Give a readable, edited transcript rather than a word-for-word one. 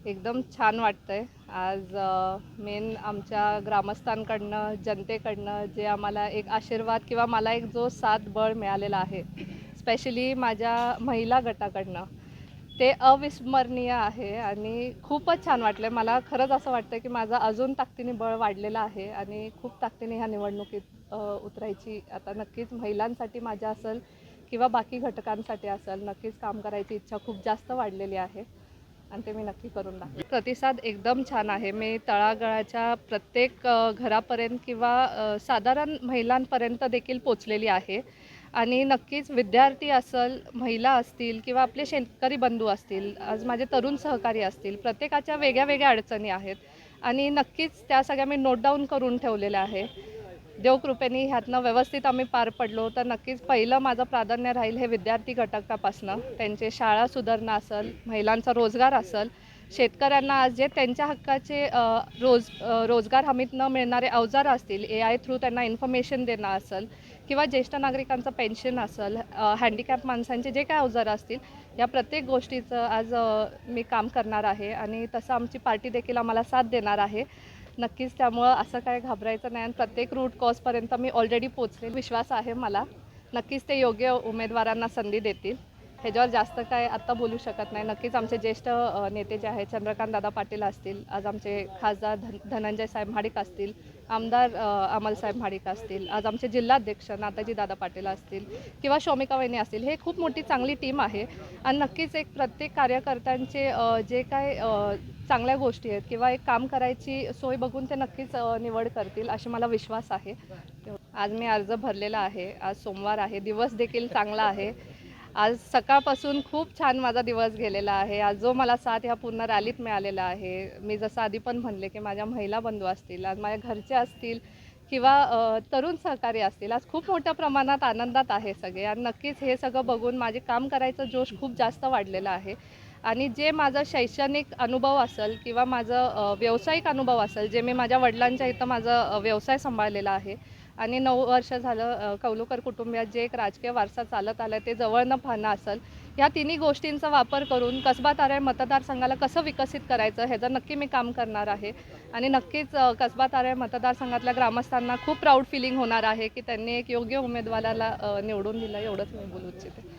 एकदम छान वाटतंय आज मेन आमच्या ग्रामस्थांकडनं जनतेकडनं जे आम्हाला एक आशीर्वाद किंवा मला एक जो साथ बळ मिळालेला आहे स्पेशली माझ्या महिला गटाकडनं ते अविस्मरणीय आहे आणि खूपच छान वाटलं आहे. मला खरंच असं वाटतं की माझा अजून ताकदीने बळ वाढलेलं आहे आणि खूप ताकदीने ह्या निवडणुकीत उतरायची आता नक्कीच महिलांसाठी माझ्या असेल किंवा बाकी घटकांसाठी असेल नक्कीच काम करायची इच्छा खूप जास्त वाढलेली आहे आणि ते मी नक्की करून दाखवेन. प्रतिसाद एकदम छान आहे. मी तळागाळाच्या प्रत्येक घरापर्यंत किंवा साधारण महिलांपर्यंत देखील पोचलेली आहे आणि नक्कीच विद्यार्थी असेल, महिला असतील किंवा आपले शेतकरी बंधू असतील, आज माझे तरुण सहकारी असतील, प्रत्येकाच्या वेगळ्या वेगळ्या अडचणी आहेत आणि नक्कीच त्या सगळ्या मी नोट डाऊन करून ठेवलेल्या आहे. देवकृपेने ह्यातनं व्यवस्थित आम्ही पार पडलो तर नक्कीच पहिलं माझं प्राधान्य राहील हे विद्यार्थी घटकापासनं त्यांचे शाळा सुधारणा असेल, महिलांचा रोजगार असेल, शेतकऱ्यांना आज जे त्यांच्या हक्काचे रोजगार हमीत न मिळणारे अवजार असतील, AI थ्रू त्यांना इन्फॉर्मेशन देणं असेल किंवा ज्येष्ठ नागरिकांचं पेन्शन असेल, हँडिकॅप माणसांचे जे काय अवजार असतील या प्रत्येक गोष्टीचं आज मी काम करणार आहे आणि तसं आमची पार्टी देखील आम्हाला साथ देणार आहे. नक्कीच त्यामुळं असं काय घाबरायचं नाही आणि प्रत्येक रूट कॉजपर्यंत मी ऑलरेडी पोचले. विश्वास आहे मला नक्कीच ते योग्य उमेदवारांना संधी देतील. ह्याच्यावर जास्त काय आत्ता बोलू शकत नाही. नक्कीच आमचे ज्येष्ठ नेते जे आहेत चंद्रकांत दादा पाटील असतील, आज आमचे खासदार धनंजय साहेब महाडिक असतील, आमदार अमल साहेब महाडिक असतील, आज आमचे जिल्हाध्यक्ष नाताजी दादा पाटील असतील किंवा शौमिका वहिनी असतील. हे खूप मोठी चांगली टीम आहे आणि नक्कीच एक प्रत्येक कार्यकर्त्यांचे जे काय चांगल्या गोष्टी आहेत किंवा एक काम करायची सोय बघून ते नक्कीच निवड करतील अशी मला विश्वास आहे. आज मी अर्ज भरलेला आहे. आज सोमवार आहे, दिवस देखील चांगला आहे. आज सकाळपासून खूप छान माझा दिवस गेलेला आहे. आज जो मला साथ ह्या पूर्ण रॅलीत मिळालेला आहे. मी जसं आधी पण म्हणले की माझ्या महिला बंधू असतील, आज माझ्या घरचे असतील किंवा तरुण सहकारी असतील, आज खूप मोठ्या प्रमाणात आनंदात आहे सगळे आणि नक्कीच हे सगळं बघून माझे काम करायचं जोश खूप जास्त वाढलेला आहे आणि जे माझं शैक्षणिक अनुभव असेल किंवा माझं व्यावसायिक अनुभव असेल, जे मी माझ्या वडिलांच्या इथं माझा व्यवसाय सांभाळलेला आहे आणि 9 वर्ष झालं कौलुकर कुटुंबियात जे एक राजकीय वारसा चालत आला आहे ते जवळनं पाहणं असेल, ह्या तिन्ही गोष्टींचा वापर करून कसबा ताराळ मतदारसंघाला कसं विकसित करायचं ह्याचं नक्की मी काम करणार आहे आणि नक्कीच कसबा ताराळ मतदारसंघातल्या ग्रामस्थांना खूप प्राऊड फिलिंग होणार आहे की त्यांनी एक योग्य उमेदवाराला निवडून दिलं. एवढंच मी बोलू इच्छिते.